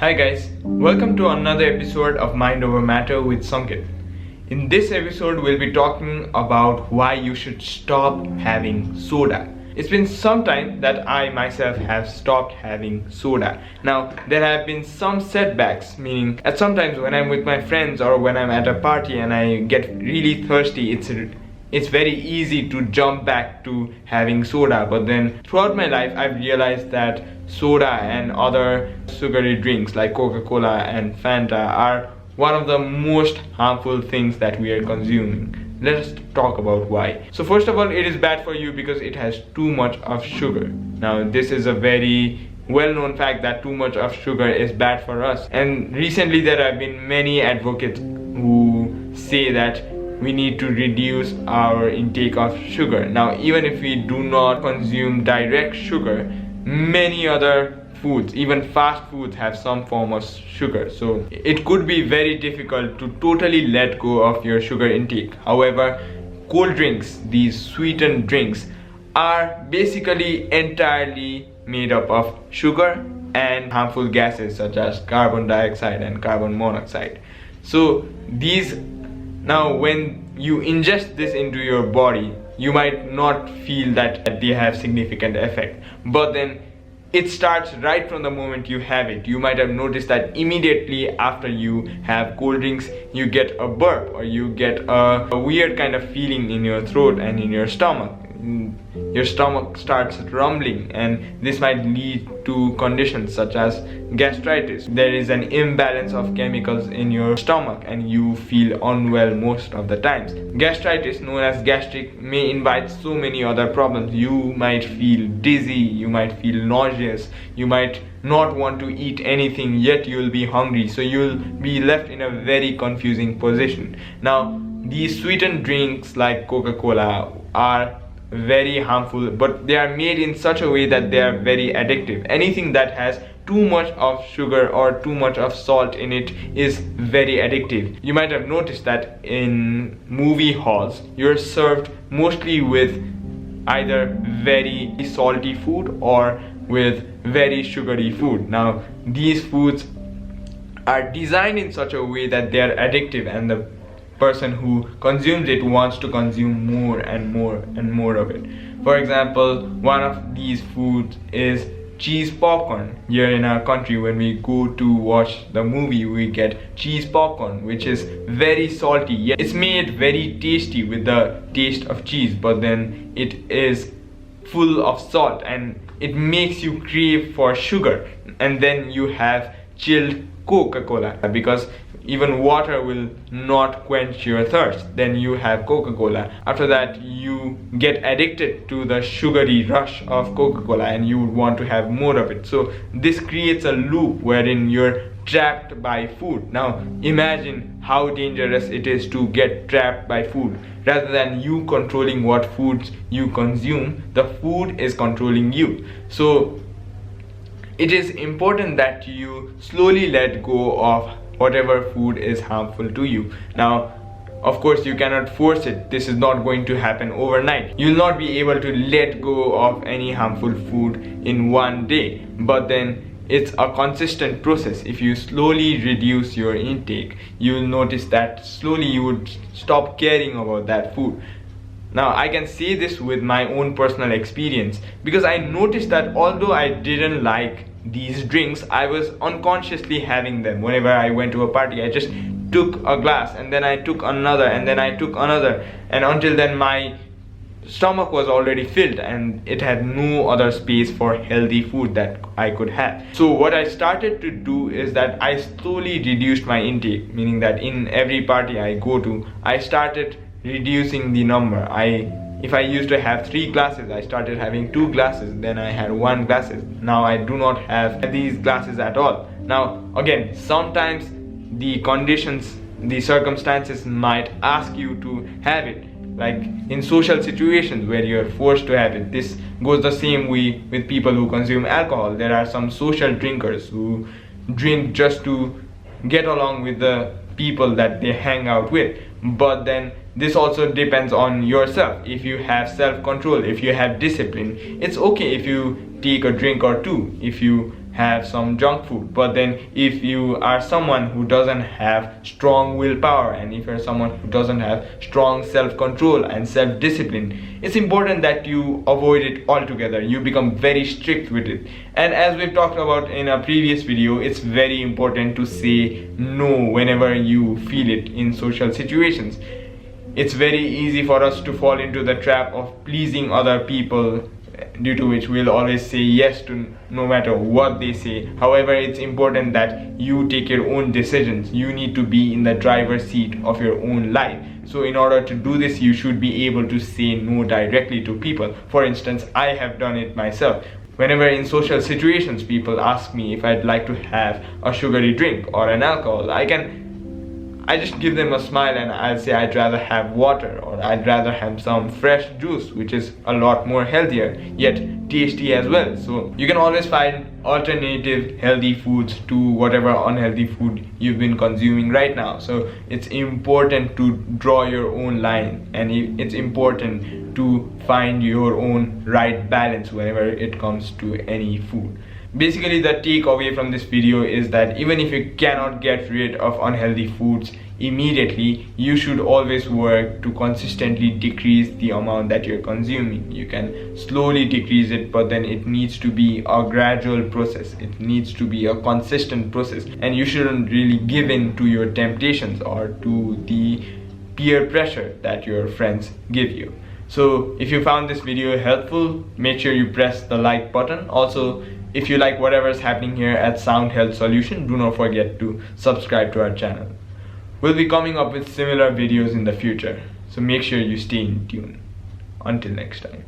Hi guys, welcome to another episode of Mind Over Matter with Sankit. In this episode, we'll be talking about why you should stop having soda. It's been some time that I myself have stopped having soda. Now, there have been some setbacks, meaning at sometimes when I'm with my friends or when I'm at a party and I get really thirsty, it's very easy to jump back to having soda. But then throughout my life, I've realized that soda and other sugary drinks like Coca-Cola and Fanta are one of the most harmful things that we are consuming. Let us talk about why. So first of all, it is bad for you because it has too much of sugar. Now this is a very well-known fact that too much of sugar is bad for us. And recently there have been many advocates who say that we need to reduce our intake of sugar. Now even if we do not consume direct sugar, many other foods, even fast foods, have some form of sugar. So it could be very difficult to totally let go of your sugar intake. However, cold drinks, these sweetened drinks, are basically entirely made up of sugar and harmful gases such as carbon dioxide and carbon monoxide. So now when you ingest this into your body, you might not feel that they have significant effect, but then it starts right from the moment you have it. You might have noticed that immediately after you have cold drinks, you get a burp or you get a weird kind of feeling in your throat and in your stomach. Your stomach starts rumbling, and this might lead to conditions such as gastritis. There is an imbalance of chemicals in your stomach and you feel unwell most of the times. Gastritis, known as gastric, may invite so many other problems. You might feel dizzy, you might feel nauseous, you might not want to eat anything, yet you'll be hungry, so you'll be left in a very confusing position. Now these sweetened drinks like Coca-Cola are very harmful, but they are made in such a way that they are very addictive. Anything that has too much of sugar or too much of salt in it is very addictive. You might have noticed that in movie halls, you're served mostly with either very salty food or with very sugary food. Now these foods are designed in such a way that they are addictive, and the person who consumes it wants to consume more and more and more of it. For example, one of these foods is cheese popcorn. Here in our country, when we go to watch the movie, we get cheese popcorn, which is very salty. Yet it's made very tasty with the taste of cheese, but then it is full of salt and it makes you crave for sugar. And then you have chilled Coca-Cola, because even water will not quench your thirst. Then you have Coca-Cola. After that, you get addicted to the sugary rush of Coca-Cola and you would want to have more of it. So this creates a loop wherein you're trapped by food. Now imagine how dangerous it is to get trapped by food. Rather than you controlling what foods you consume, the food is controlling you. So it is important that you slowly let go of whatever food is harmful to you. Now, of course, you cannot force it. This is not going to happen overnight. You'll not be able to let go of any harmful food in one day, but then it's a consistent process. If you slowly reduce your intake, you'll notice that slowly you would stop caring about that food. Now I can say this with my own personal experience, because I noticed that although I didn't like these drinks, I was unconsciously having them. Whenever I went to a party, I just took a glass and then I took another and then I took another, and until then my stomach was already filled and it had no other space for healthy food that I could have. So what I started to do is that I slowly reduced my intake, meaning that in every party I go to, I started reducing the number. If I used to have 3 glasses, I started having 2 glasses, then I had 1 glasses. Now I do not have these glasses at all. Now again, sometimes the conditions, the circumstances might ask you to have it, like in social situations where you're forced to have it. This goes the same way with people who consume alcohol. There are some social drinkers who drink just to get along with the people that they hang out with, but then this also depends on yourself. If you have self-control, if you have discipline, it's okay if you take a drink or two. If you have some junk food. But then if you are someone who doesn't have strong willpower, and if you're someone who doesn't have strong self-control and self-discipline, it's important that you avoid it altogether. You become very strict with it. And as we've talked about in a previous video, it's very important to say no whenever you feel it in social situations. It's very easy for us to fall into the trap of pleasing other people, due to which we'll always say yes to no matter what they say. However, it's important that you take your own decisions. You need to be in the driver's seat of your own life. So in order to do this, you should be able to say no directly to people. For instance, I have done it myself. Whenever in social situations people ask me if I'd like to have a sugary drink or an alcohol, I just give them a smile and I'll say I'd rather have water, or I'd rather have some fresh juice, which is a lot more healthier yet tasty as well. So you can always find alternative healthy foods to whatever unhealthy food you've been consuming right now. So it's important to draw your own line, and it's important to find your own right balance whenever it comes to any food. Basically, the takeaway from this video is that even if you cannot get rid of unhealthy foods immediately, you should always work to consistently decrease the amount that you're consuming. You can slowly decrease it, but then it needs to be a gradual process. It needs to be a consistent process, and you shouldn't really give in to your temptations or to the peer pressure that your friends give you. So if you found this video helpful, make sure you press the like button. Also, if you like whatever is happening here at Sound Health Solution, do not forget to subscribe to our channel. We'll be coming up with similar videos in the future, so make sure you stay in tune. Until next time.